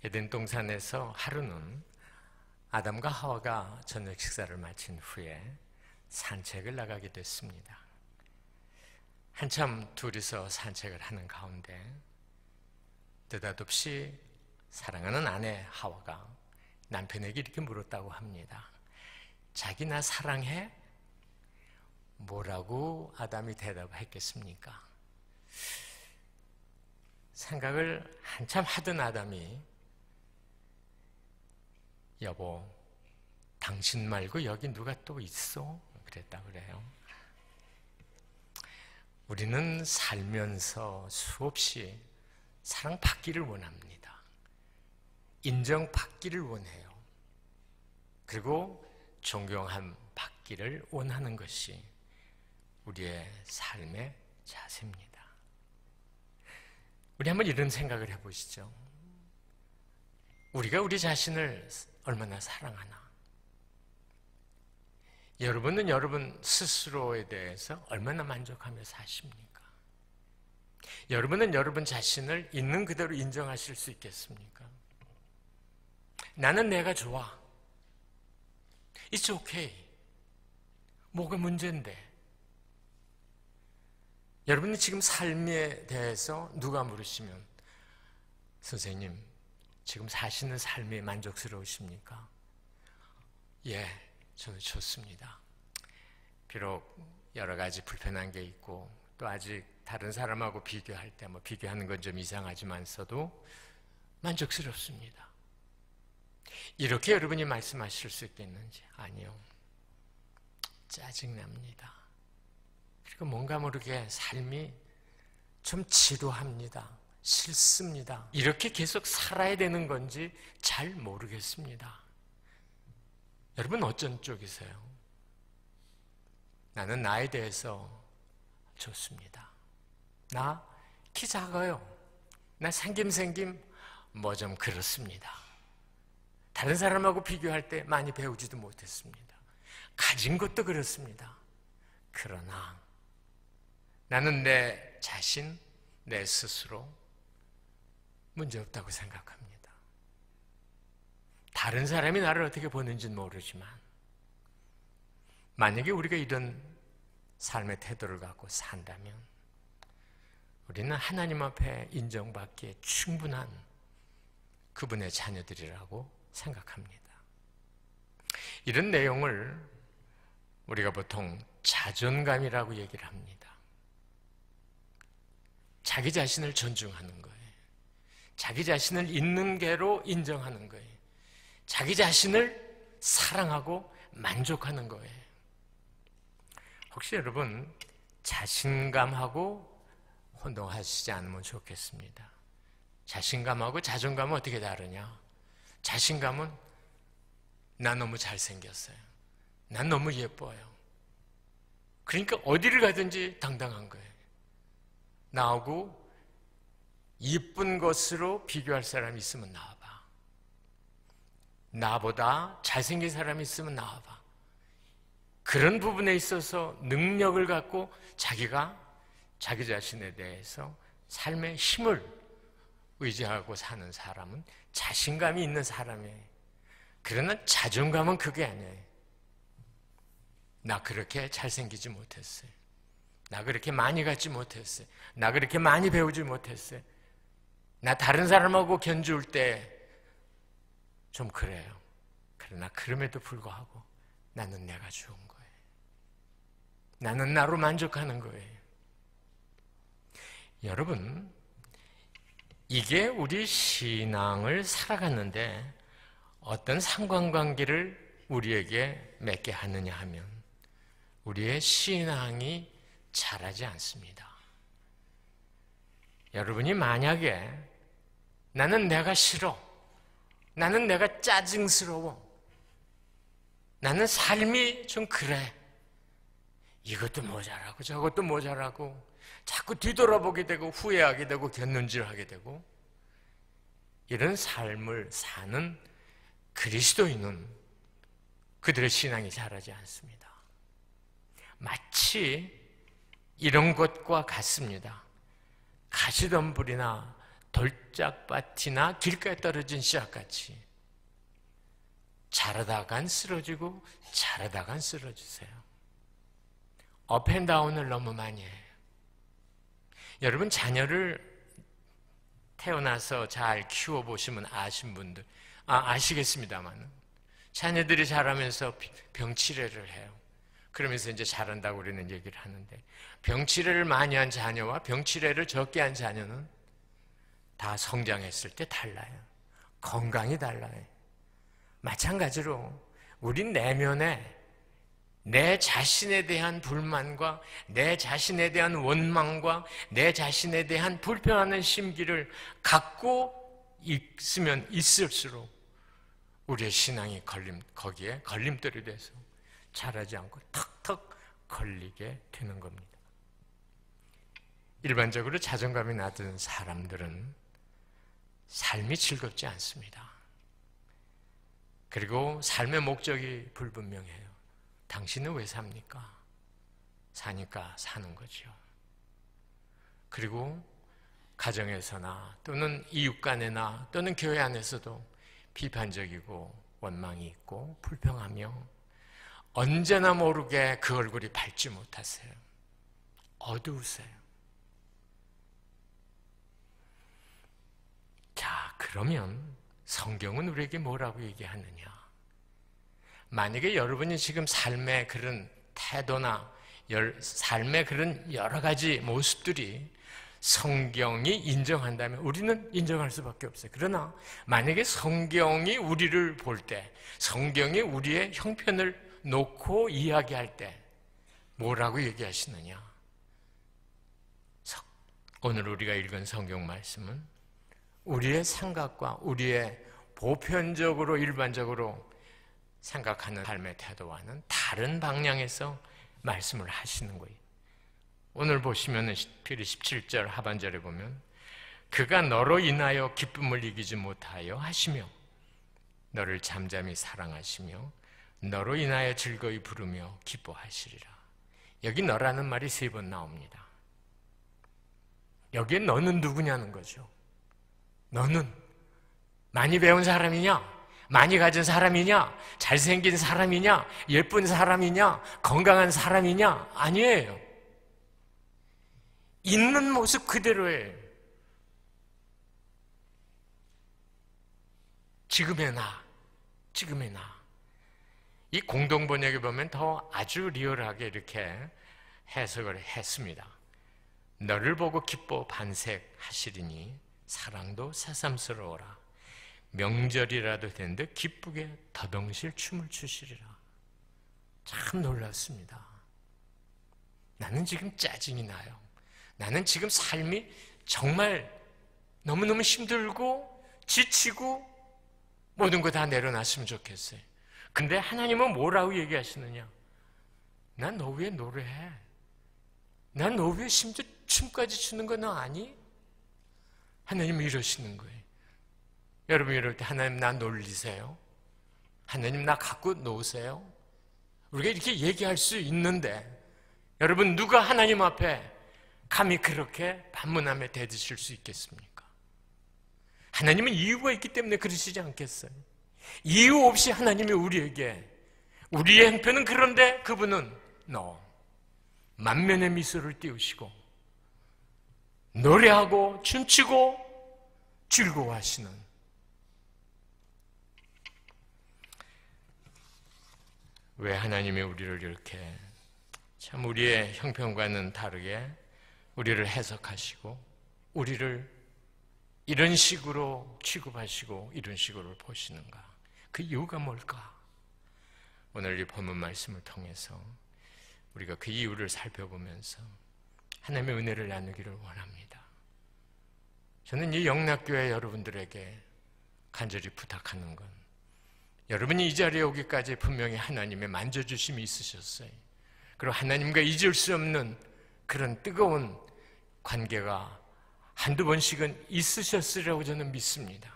에덴 동산에서 하루는 아담과 하와가 저녁 식사를 마친 후에 산책을 나가게 됐습니다. 한참 둘이서 산책을 하는 가운데 느닷없이 사랑하는 아내 하와가 남편에게 이렇게 물었다고 합니다. 자기 나 사랑해? 뭐라고 아담이 대답했겠습니까? 생각을 한참 하던 아담이 여보, 당신 말고 여기 누가 또 있어? 그랬다 그래요. 우리는 살면서 수없이 사랑받기를 원합니다. 인정받기를 원해요. 그리고 존경함 받기를 원하는 것이 우리의 삶의 자세입니다. 우리 한번 이런 생각을 해보시죠. 우리가 우리 자신을 얼마나 사랑하나? 여러분은 여러분 스스로에 대해서 얼마나 만족하며 사십니까? 여러분은 여러분 자신을 있는 그대로 인정하실 수 있겠습니까? 나는 내가 좋아. It's okay. 뭐가 문제인데? 여러분이 지금 삶에 대해서 누가 물으시면 선생님, 지금 사시는 삶이 만족스러우십니까? 예, 저는 좋습니다. 비록 여러 가지 불편한 게 있고 또 아직 다른 사람하고 비교할 때 비교하는 건 좀 이상하지만서도 만족스럽습니다. 이렇게 여러분이 말씀하실 수 있겠는지? 아니요. 짜증납니다. 그리고 뭔가 모르게 삶이 좀 지루합니다. 싫습니다. 이렇게 계속 살아야 되는 건지 잘 모르겠습니다. 여러분 어쩐 쪽이세요? 나는 나에 대해서 좋습니다. 나 키 작아요. 나 생김 뭐 좀 그렇습니다. 다른 사람하고 비교할 때 많이 배우지도 못했습니다. 가진 것도 그렇습니다. 그러나 나는 내 자신, 내 스스로 문제없다고 생각합니다. 다른 사람이 나를 어떻게 보는지는 모르지만 만약에 우리가 이런 삶의 태도를 갖고 산다면 우리는 하나님 앞에 인정받기에 충분한 그분의 자녀들이라고 생각합니다. 이런 내용을 우리가 보통 자존감이라고 얘기를 합니다. 자기 자신을 존중하는 거예요. 자기 자신을 있는 개로 인정하는 거예요. 자기 자신을 사랑하고 만족하는 거예요. 혹시 여러분 자신감하고 혼동하시지 않으면 좋겠습니다. 자신감하고 자존감은 어떻게 다르냐? 자신감은 나 너무 잘생겼어요. 난 너무 예뻐요. 그러니까 어디를 가든지 당당한 거예요. 나하고 예쁜 것으로 비교할 사람이 있으면 나와봐. 나보다 잘생긴 사람이 있으면 나와봐. 그런 부분에 있어서 능력을 갖고 자기가 자기 자신에 대해서 삶의 힘을 의지하고 사는 사람은 자신감이 있는 사람이에요. 그러나 자존감은 그게 아니에요. 나 그렇게 잘생기지 못했어요. 나 그렇게 많이 갖지 못했어요. 나 그렇게 많이 배우지 못했어요. 나 다른 사람하고 견줄 때 좀 그래요. 그러나 그럼에도 불구하고 나는 내가 좋은 거예요. 나는 나로 만족하는 거예요. 여러분, 이게 우리 신앙을 살아가는데 어떤 상관관계를 우리에게 맺게 하느냐 하면 우리의 신앙이 자라지 않습니다. 여러분이 만약에 나는 내가 싫어, 나는 내가 짜증스러워, 나는 삶이 좀 그래, 이것도 모자라고 저것도 모자라고 자꾸 뒤돌아보게 되고 후회하게 되고 곁눈질하게 되고 이런 삶을 사는 그리스도인은 그들의 신앙이 자라지 않습니다. 마치 이런 것과 같습니다. 가시덤불이나 돌짝밭이나 길가에 떨어진 씨앗같이 자라다간 쓰러지고 자라다간 쓰러지세요. 업앤다운을 너무 많이 해요. 여러분 자녀를 태어나서 잘 키워보시면 아신 분들 아시겠습니다만 자녀들이 자라면서 병치레를 해요. 그러면서 이제 잘한다고 우리는 얘기를 하는데 병치레를 많이 한 자녀와 병치레를 적게 한 자녀는 다 성장했을 때 달라요. 건강이 달라요. 마찬가지로 우리 내면에 내 자신에 대한 불만과 내 자신에 대한 원망과 내 자신에 대한 불평하는 심기를 갖고 있으면 있을수록 우리의 신앙이 거기에 걸림돌이 돼서 자라지 않고 턱턱 걸리게 되는 겁니다. 일반적으로 자존감이 낮은 사람들은 삶이 즐겁지 않습니다. 그리고 삶의 목적이 불분명해요. 당신은 왜 삽니까? 사니까 사는 거죠. 그리고 가정에서나 또는 이웃 간에나 또는 교회 안에서도 비판적이고 원망이 있고 불평하며 언제나 모르게 그 얼굴이 밝지 못하세요. 어두우세요. 자, 그러면 성경은 우리에게 뭐라고 얘기하느냐? 만약에 여러분이 지금 삶의 그런 태도나 삶의 그런 여러 가지 모습들이 성경이 인정한다면 우리는 인정할 수밖에 없어요. 그러나 만약에 성경이 우리를 볼 때, 성경이 우리의 형편을 놓고 이야기할 때 뭐라고 얘기하시느냐? 오늘 우리가 읽은 성경 말씀은 우리의 생각과 우리의 보편적으로 일반적으로 생각하는 삶의 태도와는 다른 방향에서 말씀을 하시는 거예요. 오늘 보시면 필히 17절 하반절에 보면 그가 너로 인하여 기쁨을 이기지 못하여 하시며 너를 잠잠히 사랑하시며 너로 인하여 즐거이 부르며 기뻐하시리라. 여기 너라는 말이 3번 나옵니다. 여기에 너는 누구냐는 거죠. 너는 많이 배운 사람이냐? 많이 가진 사람이냐? 잘생긴 사람이냐? 예쁜 사람이냐? 건강한 사람이냐? 아니에요. 있는 모습 그대로예요. 지금의 나, 지금의 나. 이 공동번역에 보면 더 아주 리얼하게 이렇게 해석을 했습니다. 너를 보고 기뻐 반색하시리니 사랑도 새삼스러워라. 명절이라도 된 듯 기쁘게 더덩실 춤을 추시리라. 참 놀랐습니다. 나는 지금 짜증이 나요. 나는 지금 삶이 정말 너무너무 힘들고 지치고 모든 거 다 내려놨으면 좋겠어요. 근데 하나님은 뭐라고 얘기하시느냐? 난 너 위해 노래해. 난 너 위해 심지어 춤까지 추는 거 너 아니? 하나님은 이러시는 거예요. 여러분 이럴 때 하나님 나 놀리세요? 하나님 나 갖고 노세요? 우리가 이렇게 얘기할 수 있는데 여러분 누가 하나님 앞에 감히 그렇게 반문함에 대드실 수 있겠습니까? 하나님은 이유가 있기 때문에 그러시지 않겠어요? 이유 없이 하나님이 우리에게 우리의 형편은 그런데 그분은 만면의 미소를 띄우시고 노래하고 춤추고 즐거워하시는 왜 하나님이 우리를 이렇게 참 우리의 형편과는 다르게 우리를 해석하시고 우리를 이런 식으로 취급하시고 이런 식으로 보시는가? 그 이유가 뭘까? 오늘 이 본문 말씀을 통해서 우리가 그 이유를 살펴보면서 하나님의 은혜를 나누기를 원합니다. 저는 이 영락교회 여러분들에게 간절히 부탁하는 건 여러분이 이 자리에 오기까지 분명히 하나님의 만져주심이 있으셨어요. 그리고 하나님과 잊을 수 없는 그런 뜨거운 관계가 한두 번씩은 있으셨으리라고 저는 믿습니다.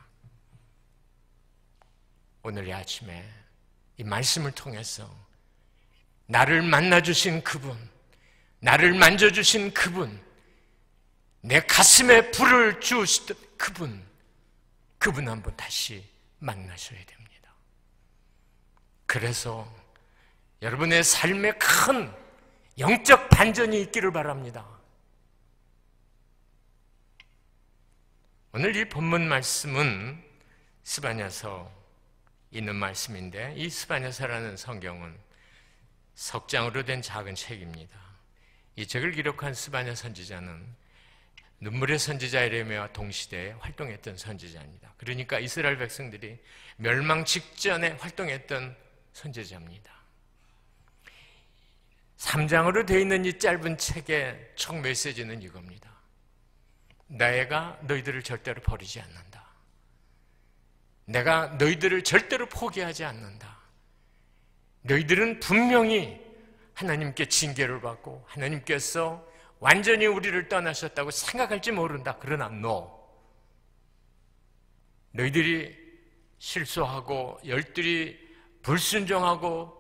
오늘 이 아침에 이 말씀을 통해서 나를 만나주신 그분, 나를 만져주신 그분, 내 가슴에 불을 주시던 그분 한번 다시 만나셔야 됩니다. 그래서 여러분의 삶에 큰 영적 반전이 있기를 바랍니다. 오늘 이 본문 말씀은 스바냐서 있는 말씀인데, 이 스바냐서라는 성경은 석장으로 된 작은 책입니다. 이 책을 기록한 스바냐 선지자는 눈물의 선지자 이레미야와 동시대에 활동했던 선지자입니다. 그러니까 이스라엘 백성들이 멸망 직전에 활동했던 선지자입니다. 3장으로 되어 있는 이 짧은 책의 총 메시지는 이겁니다. 내가 너희들을 절대로 버리지 않는다. 내가 너희들을 절대로 포기하지 않는다. 너희들은 분명히 하나님께 징계를 받고 하나님께서 완전히 우리를 떠나셨다고 생각할지 모른다. 그러나 너희들이 실수하고 열들이 불순종하고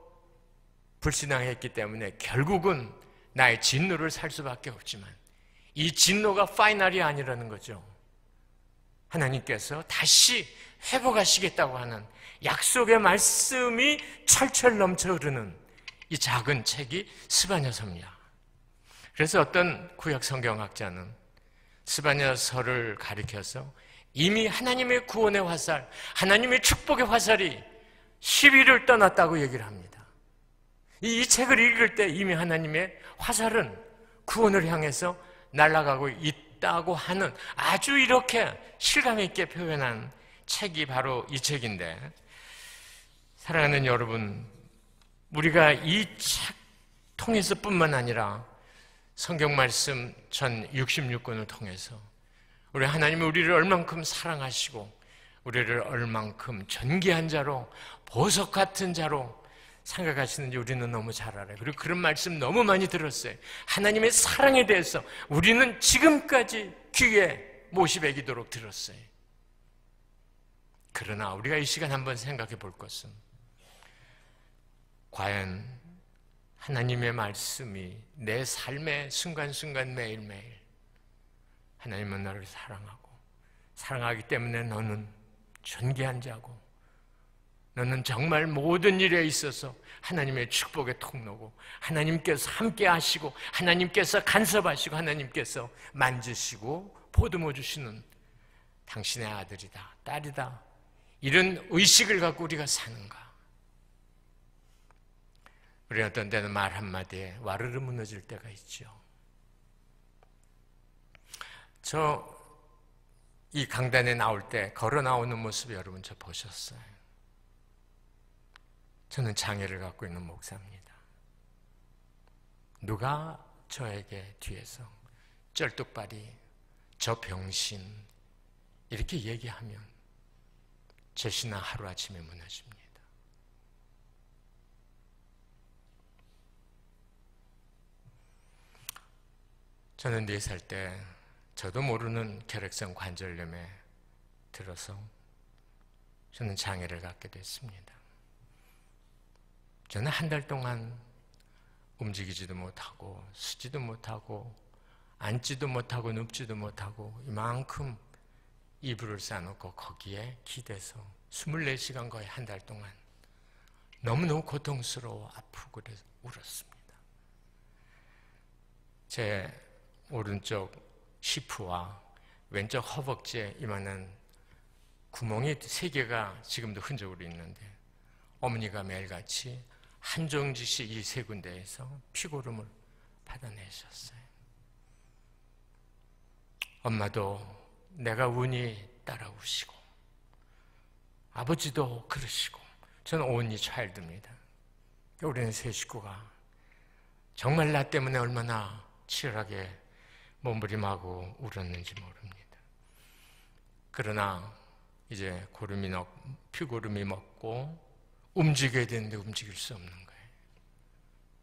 불신앙했기 때문에 결국은 나의 진노를 살 수밖에 없지만 이 진노가 파이널이 아니라는 거죠. 하나님께서 다시 회복하시겠다고 하는 약속의 말씀이 철철 넘쳐 흐르는 이 작은 책이 스바냐서입니다. 그래서 어떤 구약 성경학자는 스바냐서를 가리켜서 이미 하나님의 구원의 화살, 하나님의 축복의 화살이 10위를 떠났다고 얘기를 합니다. 이 책을 읽을 때 이미 하나님의 화살은 구원을 향해서 날아가고 있다고 하는 아주 이렇게 실감 있게 표현한 책이 바로 이 책인데, 사랑하는 여러분, 우리가 이 책 통해서 뿐만 아니라 성경 말씀 전 66권을 통해서 우리 하나님이 우리를 얼만큼 사랑하시고 우리를 얼만큼 존귀한 자로 보석 같은 자로 생각하시는지 우리는 너무 잘 알아요. 그리고 그런 말씀 너무 많이 들었어요. 하나님의 사랑에 대해서 우리는 지금까지 귀에 못이 배기도록 들었어요. 그러나 우리가 이 시간 한번 생각해 볼 것은, 과연 하나님의 말씀이 내 삶의 순간순간 매일매일 하나님은 너를 사랑하고 사랑하기 때문에 너는 존귀한 자고 너는 정말 모든 일에 있어서 하나님의 축복의 통로고 하나님께서 함께 하시고 하나님께서 간섭하시고 하나님께서 만지시고 보듬어 주시는 당신의 아들이다, 딸이다, 이런 의식을 갖고 우리가 사는가? 우리 어떤 때는 말 한마디에 와르르 무너질 때가 있죠. 이 강단에 나올 때 걸어 나오는 모습 여러분 저 보셨어요? 저는 장애를 갖고 있는 목사입니다. 누가 저에게 뒤에서 쩔뚝발이, 저 병신 이렇게 얘기하면 제 신앙 하루아침에 무너집니다. 저는 4살 때 저도 모르는 결핵성 관절염에 들어서 저는 장애를 갖게 됐습니다. 저는 한 달 동안 움직이지도 못하고 쓰지도 못하고 앉지도 못하고 눕지도 못하고 이만큼 이불을 싸놓고 거기에 기대서 24시간 거의 한 달 동안 너무너무 고통스러워 아프고 그래서 울었습니다. 제 오른쪽 시프와 왼쪽 허벅지에 이만한 구멍이 3개가 지금도 흔적으로 있는데 어머니가 매일같이 한 종지씩 이 3군데에서 피고름을 받아내셨어요. 엄마도 내가 운이 따라오시고 아버지도 그러시고 저는 온리 차일드입니다. 우리는 3 식구가 정말 나 때문에 얼마나 치열하게 몸부림하고 울었는지 모릅니다. 그러나 이제 피고름이 먹고 움직여야 되는데 움직일 수 없는 거예요.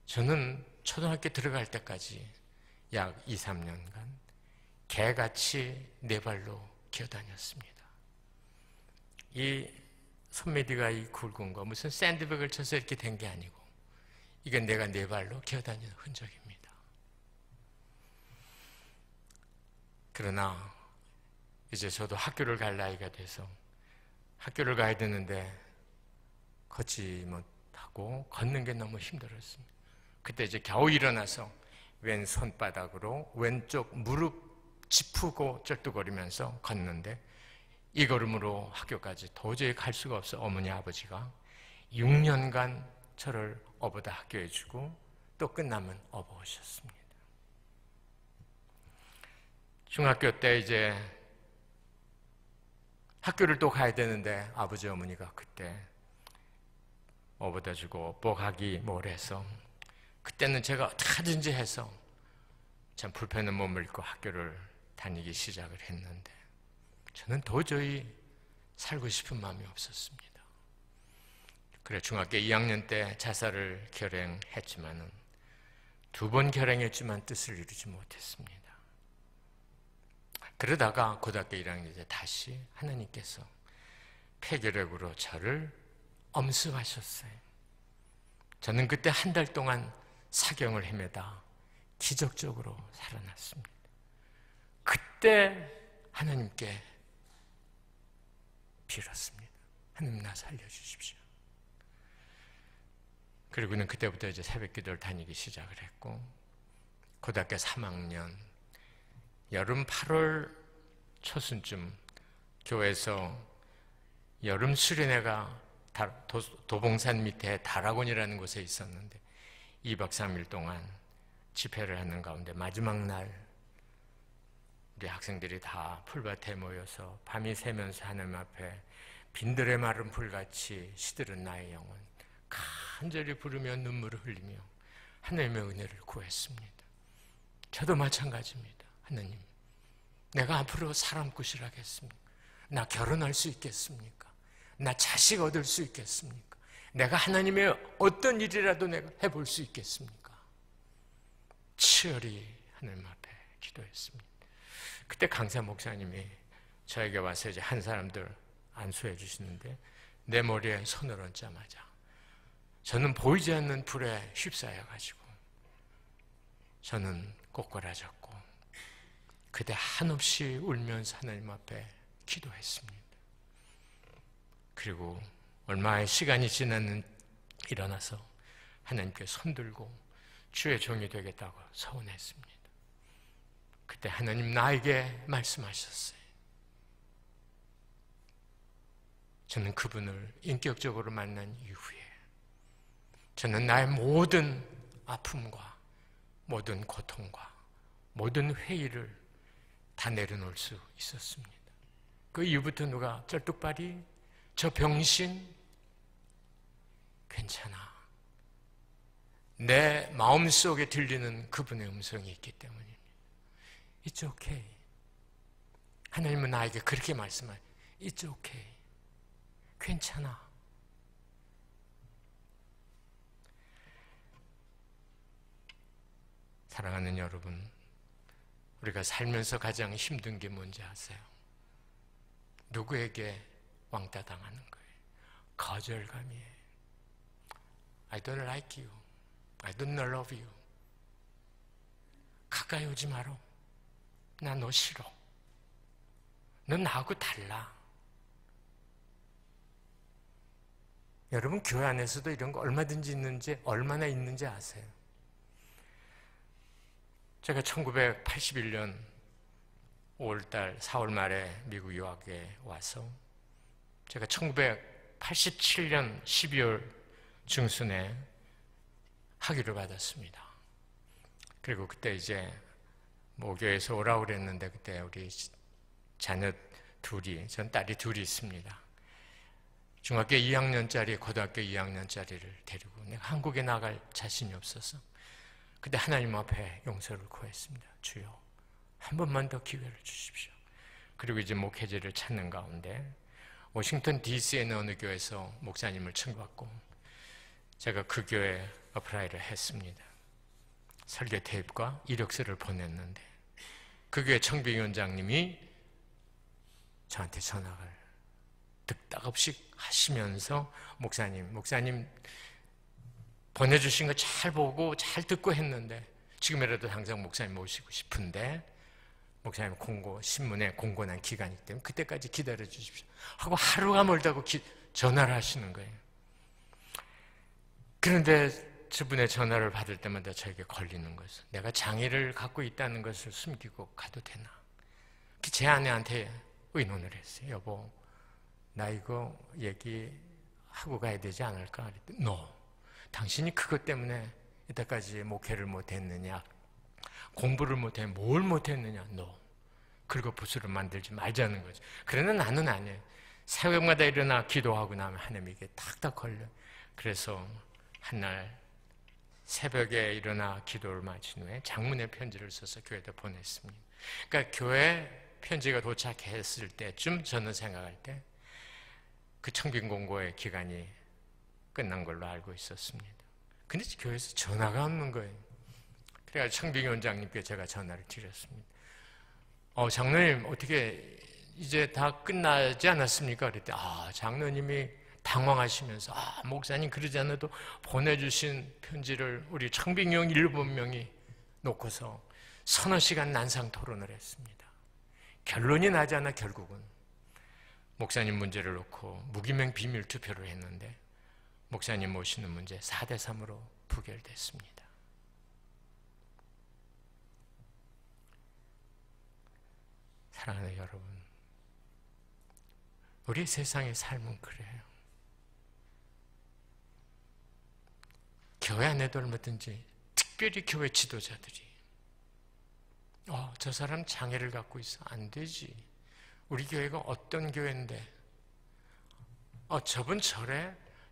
저는 초등학교 들어갈 때까지 약 2, 3년간 개같이 4발로 기어다녔습니다. 이 손메디가 이 굵은 거 무슨 샌드백을 쳐서 이렇게 된 게 아니고 이건 내가 4발로 기어다니는 흔적입니다. 그러나 이제 저도 학교를 갈 나이가 돼서 학교를 가야 되는데 걷지 못하고 걷는 게 너무 힘들었습니다. 그때 이제 겨우 일어나서 왼 손바닥으로 왼쪽 무릎 짚고 쩔뚝거리면서 걷는데 이 걸음으로 학교까지 도저히 갈 수가 없어 어머니 아버지가 6년간 저를 업어다 학교에 주고 또 끝나면 업어오셨습니다. 중학교 때 이제 학교를 또 가야 되는데 아버지 어머니가 그때 업어다 주고 복학이 뭐래서 그때는 제가 어떡하든지 해서 참 불편한 몸을 입고 학교를 다니기 시작을 했는데 저는 도저히 살고 싶은 마음이 없었습니다. 그래 중학교 2학년 때 자살을 결행했지만은 2번 결행했지만 뜻을 이루지 못했습니다. 그러다가 고등학교 1학년 때 다시 하나님께서 폐결핵으로 저를 엄습하셨어요. 저는 그때 한 달 동안 사경을 헤매다 기적적으로 살아났습니다. 그때 하나님께 빌었습니다. 하나님 나 살려주십시오. 그리고는 그때부터 이제 새벽 기도를 다니기 시작을 했고 고등학교 3학년 여름 8월 초순쯤 교회에서 여름 수련회가 도봉산 밑에 다락원이라는 곳에 있었는데 2박 3일 동안 집회를 하는 가운데 마지막 날 우리 학생들이 다 풀밭에 모여서 밤이 새면서 하나님 앞에 빈들의 마른 풀같이 시들은 나의 영혼 간절히 부르며 눈물을 흘리며 하나님의 은혜를 구했습니다. 저도 마찬가지입니다. 하나님, 내가 앞으로 사람 구실하겠습니까? 나 결혼할 수 있겠습니까? 나 자식 얻을 수 있겠습니까? 내가 하나님의 어떤 일이라도 내가 해볼 수 있겠습니까? 치열히 하나님 앞에 기도했습니다. 그때 강사 목사님이 저에게 와서 이제 한 사람들 안수해 주시는데 내 머리에 손을 얹자마자 저는 보이지 않는 불에 휩싸여 가지고 저는 꼬꾸라졌고 그때 한없이 울면서 하나님 앞에 기도했습니다. 그리고 얼마의 시간이 지났는 일어나서 하나님께 손들고 주의 종이 되겠다고 서원했습니다. 그때 하나님 나에게 말씀하셨어요. 저는 그분을 인격적으로 만난 이후에 저는 나의 모든 아픔과 모든 고통과 모든 회의를 다 내려놓을 수 있었습니다. 그 이후부터 누가 쩔뚝발이 저 병신 괜찮아. 내 마음속에 들리는 그분의 음성이 있기 때문입니다. It's okay. 하나님은 나에게 그렇게 말씀하세요. It's okay. 괜찮아. 사랑하는 여러분, 우리가 살면서 가장 힘든 게 뭔지 아세요? 누구에게 왕따 당하는 거예요. 거절감이에요. I don't like you. I don't love you. 가까이 오지 마라. 나 너 싫어. 넌 나하고 달라. 여러분 교회 안에서도 이런 거 얼마든지 있는지 얼마나 있는지 아세요? 제가 1981년 5월달 4월 말에 미국 유학에 와서 제가 1987년 12월 중순에 학위를 받았습니다. 그리고 그때 이제 모교에서 오라고 그랬는데 그때 우리 자녀 둘이, 전 딸이 둘이 있습니다. 중학교 2학년짜리, 고등학교 2학년짜리를 데리고 내가 한국에 나갈 자신이 없어서 그때 하나님 앞에 용서를 구했습니다. 주여, 한 번만 더 기회를 주십시오. 그리고 이제 목회지를 찾는 가운데 워싱턴 DC에 있는 어느 교회에서 목사님을 청구받고 제가 그 교회에 어플라이를 했습니다. 설교 테이프와 이력서를 보냈는데 그 교회 청빙위원장님이 저한테 전화를 득닥없이 하시면서 목사님 보내주신 거 잘 보고 잘 듣고 했는데 지금이라도 당장 목사님 모시고 싶은데 목사님 신문에 공고난 기간이기 때문에 그때까지 기다려 주십시오 하고 하루가 멀다고 전화를 하시는 거예요. 그런데 저분의 전화를 받을 때마다 저에게 걸리는 것은 내가 장애를 갖고 있다는 것을 숨기고 가도 되나? 제 아내한테 의논을 했어요. 여보, 나 이거 얘기하고 가야 되지 않을까? 그랬더니 No. 당신이 그것 때문에 이때까지 목회를 못했느냐? 공부를 못해 뭘 못했느냐? No. 긁어부스를 만들지 말자는 거죠. 그러나 나는 아니에요. 새벽마다 일어나 기도하고 나면 하나님에게 탁탁 걸려. 그래서 한날 새벽에 일어나 기도를 마친 후에 장문의 편지를 써서 교회에다 보냈습니다. 그러니까 교회 편지가 도착했을 때쯤 저는 생각할 때 그 청빙공고의 기간이 끝난 걸로 알고 있었습니다. 근데 교회에서 전화가 없는 거예요. 그래서 청빙위원장님께 제가 전화를 드렸습니다. 장로님 어떻게 이제 다 끝나지 않았습니까? 그랬더니 장로님이 당황하시면서 목사님 그러지 않아도 보내주신 편지를 우리 청빙위원 7명이 놓고서 서너 시간 난상 토론을 했습니다. 결론이 나지 않아 결국은 목사님 문제를 놓고 무기명 비밀 투표를 했는데 목사님 모시는 문제 4대3으로 부결됐습니다. 사랑하는 여러분, 우리 세상의 삶은 그래요. 교회 안에도 얼마든지 특별히 교회 지도자들이 저 사람 장애를 갖고 있어 안 되지. 우리 교회가 어떤 교회인데 저분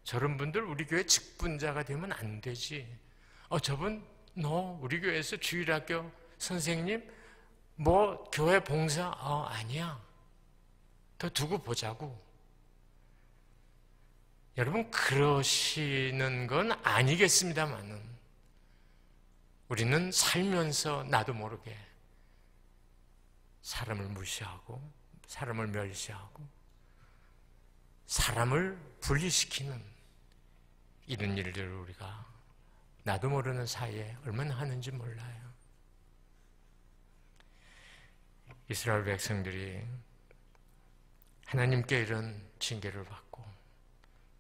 저런 분들 우리 교회 직분자가 되면 안 되지. 저분 우리 교회에서 주일학교 선생님 교회 봉사 아니야. 더 두고 보자고. 여러분 그러시는 건 아니겠습니다만은 우리는 살면서 나도 모르게 사람을 무시하고 사람을 멸시하고 사람을 분리시키는 이런 일들을 우리가 나도 모르는 사이에 얼마나 하는지 몰라요. 이스라엘 백성들이 하나님께 이런 징계를 받고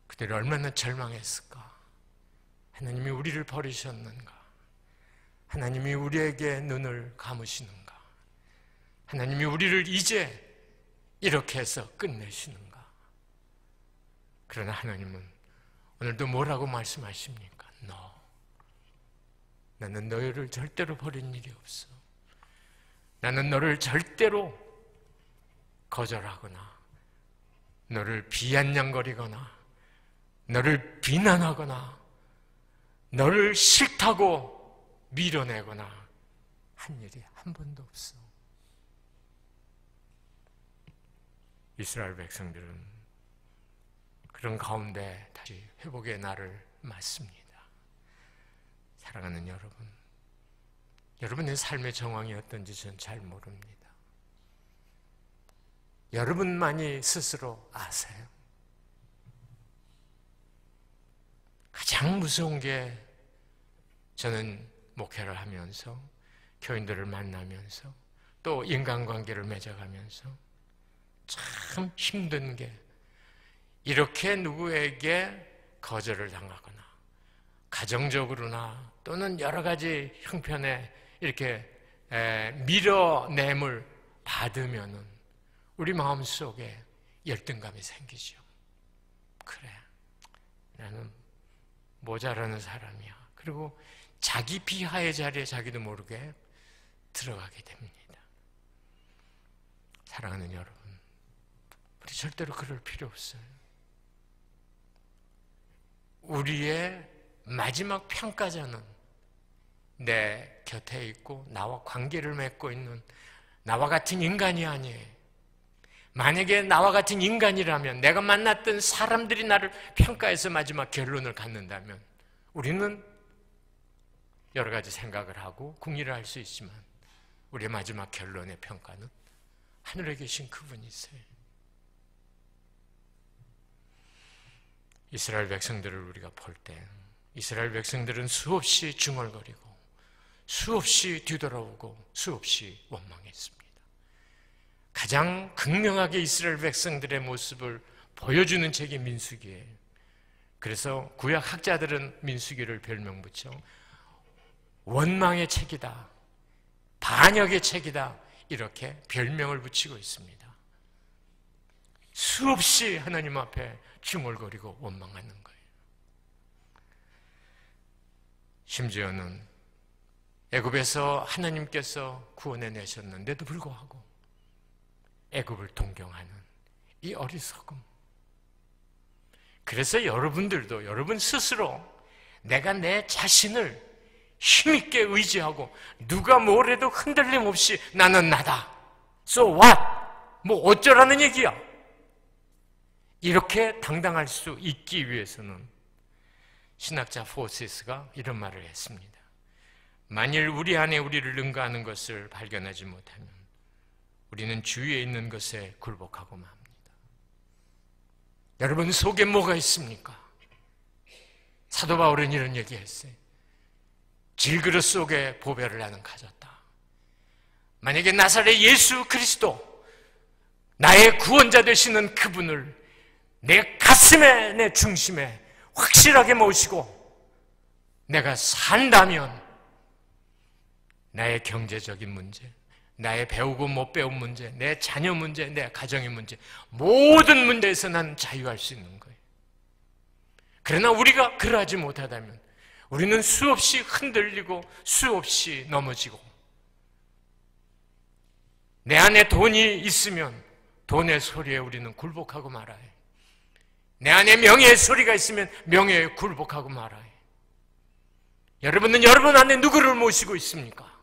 그들이 얼마나 절망했을까? 하나님이 우리를 버리셨는가? 하나님이 우리에게 눈을 감으시는가? 하나님이 우리를 이제 이렇게 해서 끝내시는가? 그러나 하나님은 오늘도 뭐라고 말씀하십니까? 나는 너희를 절대로 버린 일이 없어. 나는 너를 절대로 거절하거나 너를 비아냥거리거나 너를 비난하거나 너를 싫다고 밀어내거나 한 일이 한 번도 없어. 이스라엘 백성들은 그런 가운데 다시 회복의 날을 맞습니다. 사랑하는 여러분, 여러분의 삶의 정황이 어떤지 저는 잘 모릅니다. 여러분만이 스스로 아세요. 가장 무서운 게 저는 목회를 하면서 교인들을 만나면서 또 인간관계를 맺어가면서 참 힘든 게 이렇게 누구에게 거절을 당하거나 가정적으로나 또는 여러 가지 형편에 이렇게 밀어냄을 받으면은 우리 마음속에 열등감이 생기죠. 그래, 나는 모자라는 사람이야. 그리고 자기 비하의 자리에 자기도 모르게 들어가게 됩니다. 사랑하는 여러분, 우리 절대로 그럴 필요 없어요. 우리의 마지막 평가자는 내 곁에 있고 나와 관계를 맺고 있는 나와 같은 인간이 아니에요. 만약에 나와 같은 인간이라면, 내가 만났던 사람들이 나를 평가해서 마지막 결론을 갖는다면 우리는 여러 가지 생각을 하고 궁리를 할 수 있지만 우리의 마지막 결론의 평가는 하늘에 계신 그분이세요. 이스라엘 백성들을 우리가 볼 때 이스라엘 백성들은 수없이 중얼거리고 수없이 뒤돌아오고 수없이 원망했습니다. 가장 극명하게 이스라엘 백성들의 모습을 보여주는 책이 민수기예요. 그래서 구약 학자들은 민수기를 별명 붙여 원망의 책이다, 반역의 책이다, 이렇게 별명을 붙이고 있습니다. 수없이 하나님 앞에 중얼거리고 원망하는 거예요. 심지어는 애굽에서 하나님께서 구원해 내셨는데도 불구하고 애굽을 동경하는 이 어리석음. 그래서 여러분들도 여러분 스스로 내가 내 자신을 힘있게 의지하고 누가 뭐래도 흔들림 없이 나는 나다, So what? 뭐 어쩌라는 얘기야, 이렇게 당당할 수 있기 위해서는 신학자 포세스가 이런 말을 했습니다. 만일 우리 안에 우리를 능가하는 것을 발견하지 못하면 우리는 주위에 있는 것에 굴복하고만 합니다. 여러분 속에 뭐가 있습니까? 사도 바울은 이런 얘기했어요. 질그릇 속에 보배를 나는 가졌다. 만약에 나사렛 예수 그리스도, 나의 구원자 되시는 그분을 내 가슴에, 내 중심에 확실하게 모시고 내가 산다면 나의 경제적인 문제, 나의 배우고 못 배운 문제, 내 자녀 문제, 내 가정의 문제, 모든 문제에서 난 자유할 수 있는 거예요. 그러나 우리가 그러하지 못하다면 우리는 수없이 흔들리고 수없이 넘어지고, 내 안에 돈이 있으면 돈의 소리에 우리는 굴복하고 말아요. 내 안에 명예의 소리가 있으면 명예에 굴복하고 말아요. 여러분은 여러분 안에 누구를 모시고 있습니까?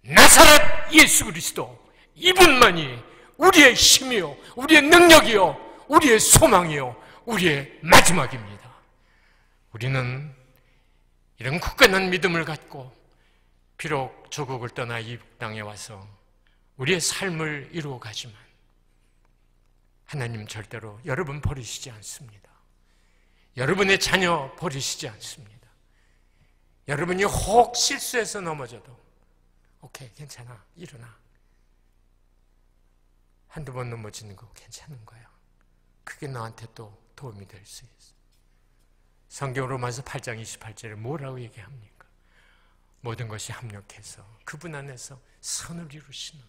나사렛 예수 그리스도, 이분만이 우리의 힘이요, 우리의 능력이요, 우리의 소망이요, 우리의 마지막입니다. 우리는 이런 굳건한 믿음을 갖고 비록 조국을 떠나 이 땅에 와서 우리의 삶을 이루어 가지만 하나님 절대로 여러분 버리시지 않습니다. 여러분의 자녀 버리시지 않습니다. 여러분이 혹 실수해서 넘어져도 오케이, 괜찮아, 일어나. 한두 번 넘어지는 거 괜찮은 거야. 그게 너한테 또 도움이 될 수 있어. 성경 로마서 8장 28절에 뭐라고 얘기합니까? 모든 것이 합력해서 그분 안에서 선을 이루시는,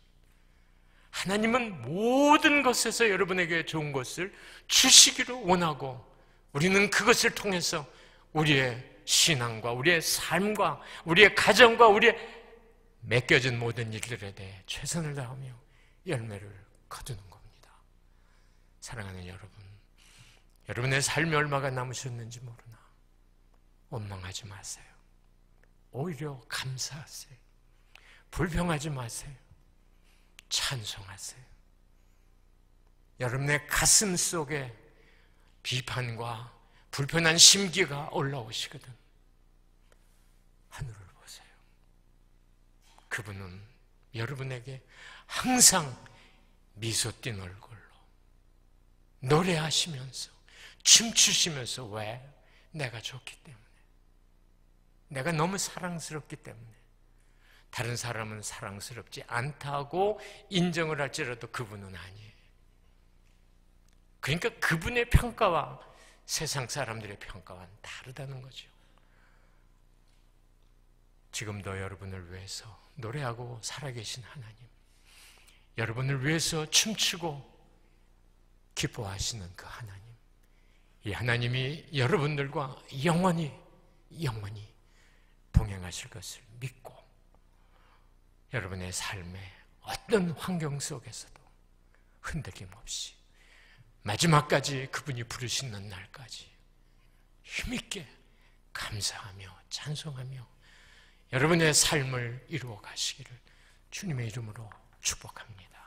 하나님은 모든 것에서 여러분에게 좋은 것을 주시기를 원하고 우리는 그것을 통해서 우리의 신앙과 우리의 삶과 우리의 가정과 우리의 맡겨진 모든 일들에 대해 최선을 다하며 열매를 거두는 겁니다. 사랑하는 여러분, 여러분의 삶이 얼마가 남으셨는지 모르나 원망하지 마세요. 오히려 감사하세요. 불평하지 마세요. 찬송하세요. 여러분의 가슴 속에 비판과 불편한 심기가 올라오시거든 하늘을 보세요. 그분은 여러분에게 항상 미소 띤 얼굴로 노래하시면서 춤추시면서, 왜? 내가 좋기 때문에, 내가 너무 사랑스럽기 때문에. 다른 사람은 사랑스럽지 않다고 인정을 할지라도 그분은 아니에요. 그러니까 그분의 평가와 세상 사람들의 평가와는 다르다는 거죠. 지금도 여러분을 위해서 노래하고 살아계신 하나님, 여러분을 위해서 춤추고 기뻐하시는 그 하나님, 이 하나님이 여러분들과 영원히 동행하실 것을 믿고 여러분의 삶의 어떤 환경 속에서도 흔들림 없이 마지막까지 그분이 부르시는 날까지 힘있게 감사하며 찬송하며 여러분의 삶을 이루어 가시기를 주님의 이름으로 축복합니다.